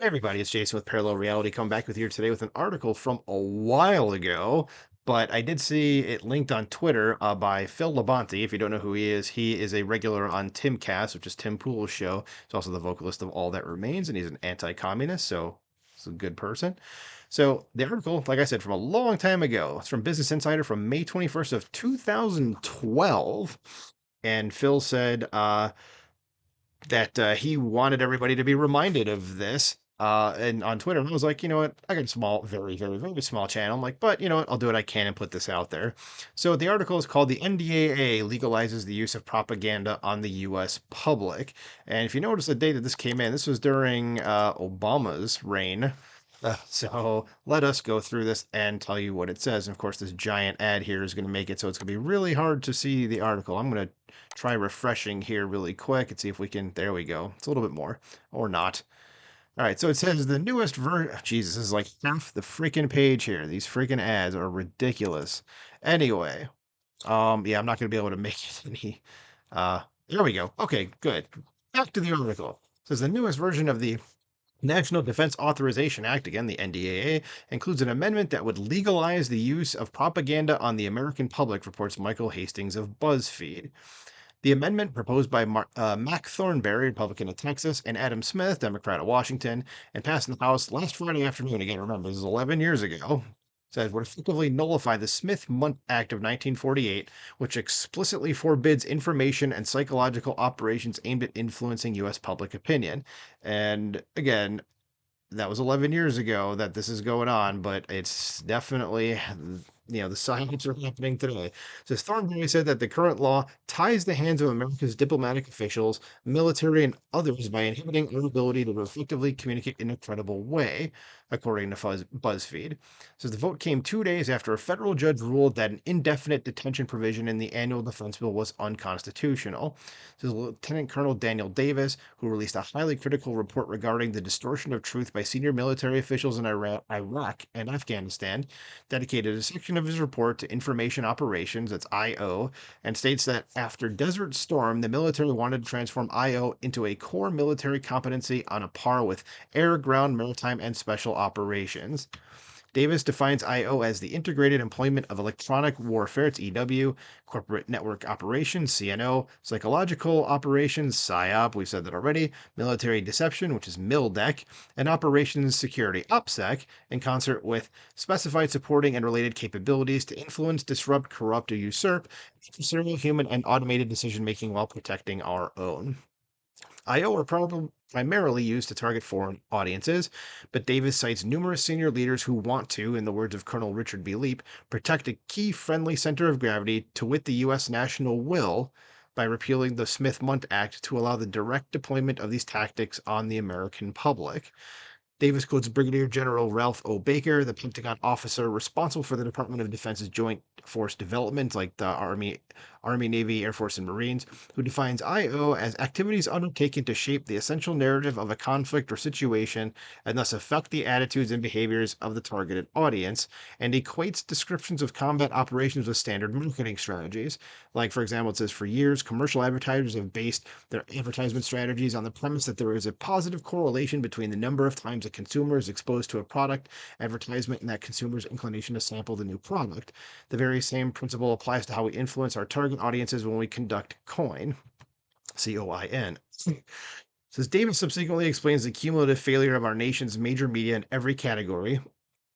Hey everybody, it's Jason with Parallel Reality. Come back with you today with an article from a while ago, but I did see it linked on Twitter by Phil Labonte. If you don't know who he is a regular on Timcast, which is Tim Pool's show. He's also the vocalist of All That Remains, and he's an anti-communist, so he's a good person. So the article, like I said, from a long time ago, it's from Business Insider from May 21st of 2012, and Phil said, that he wanted everybody to be reminded of this. And on Twitter, I was like, you know what? I got a small, very, very, very small channel. I'm like, but you know what? I'll do what I can and put this out there. So the article is called "The NDAA Legalizes the Use of Propaganda on the U.S. Public." And if you notice the date that this came in, this was during Obama's reign. So let us go through this and tell you what it says. And of course, this giant ad here is going to make it so it's going to be really hard to see the article. I'm going to try refreshing here really quick and see if we can. There we go. It's a little bit more or not. All right. So it says the newest version. Jesus, this is like half the freaking page here. These freaking ads are ridiculous. Anyway, yeah, I'm not going to be able to make it any. There we go. Okay, good. Back to the article. It says the newest version of the National Defense Authorization Act, again the NDAA, includes an amendment that would legalize the use of propaganda on the American public, reports Michael Hastings of BuzzFeed. The amendment, proposed by Mac Thornberry, Republican of Texas, and Adam Smith, Democrat of Washington, and passed in the House last Friday afternoon, again, remember, this is 11 years ago, says would effectively nullify the Smith-Mundt Act of 1948, which explicitly forbids information and psychological operations aimed at influencing U.S. public opinion. And again, that was 11 years ago that this is going on, but it's definitely, the science are happening today. So Thornberry said that the current law ties the hands of America's diplomatic officials, military, and others by inhibiting our ability to effectively communicate in a credible way, according to BuzzFeed. So the vote came 2 days after a federal judge ruled that an indefinite detention provision in the annual defense bill was unconstitutional. So Lieutenant Colonel Daniel Davis, who released a highly critical report regarding the distortion of truth by senior military officials in Iraq and Afghanistan, dedicated a section of his report to information operations, that's IO, and states that after Desert Storm, the military wanted to transform IO into a core military competency on a par with air, ground, maritime, and special operations. Davis defines IO as the integrated employment of electronic warfare, it's EW, corporate network operations, CNO, psychological operations, PSYOP, we said that already, military deception, which is MILDEC, and operations security, OPSEC, in concert with specified supporting and related capabilities to influence, disrupt, corrupt, or usurp adversarial human and automated decision making while protecting our own. IO are primarily used to target foreign audiences, but Davis cites numerous senior leaders who want to, in the words of Colonel Richard B. Leap, protect a key friendly center of gravity, to wit the U.S. national will, by repealing the Smith-Mundt Act to allow the direct deployment of these tactics on the American public. Davis quotes Brigadier General Ralph O. Baker, the Pentagon officer responsible for the Department of Defense's Joint Force Development, like the Army, Navy, Air Force, and Marines, who defines IO as activities undertaken to shape the essential narrative of a conflict or situation and thus affect the attitudes and behaviors of the targeted audience, and equates descriptions of combat operations with standard marketing strategies. Like, for example, it says for years, commercial advertisers have based their advertisement strategies on the premise that there is a positive correlation between the number of times a consumer is exposed to a product advertisement and that consumer's inclination to sample the new product. The very same principle applies to how we influence our target audiences when we conduct COIN. Says Davis subsequently explains the cumulative failure of our nation's major media in every category,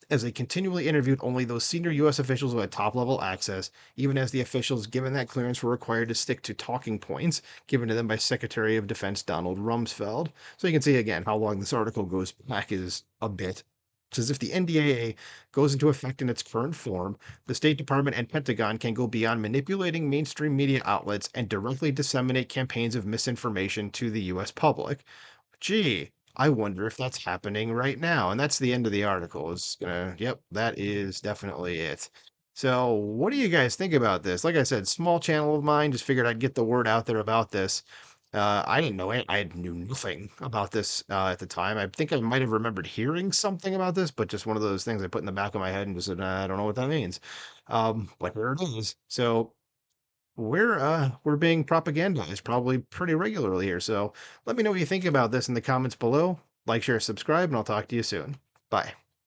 as they continually interviewed only those senior U.S. officials who had top level access, even as the officials given that clearance were required to stick to talking points given to them by Secretary of Defense Donald Rumsfeld. So you can see again how long this article goes back is a bit. It's as if the NDAA goes into effect in its current form, the State Department and Pentagon can go beyond manipulating mainstream media outlets and directly disseminate campaigns of misinformation to the U.S. public. Gee, I wonder if that's happening right now. And that's the end of the article. Yep, that is definitely it. So, what do you guys think about this? Like I said, small channel of mine, just figured I'd get the word out there about this. I didn't know it. I knew nothing about this at the time. I think I might have remembered hearing something about this, but just one of those things I put in the back of my head and just said, I don't know what that means. But here it is. So, we're being propagandized probably pretty regularly here. So let me know what you think about this in the comments below. Like, share, subscribe, and I'll talk to you soon. Bye.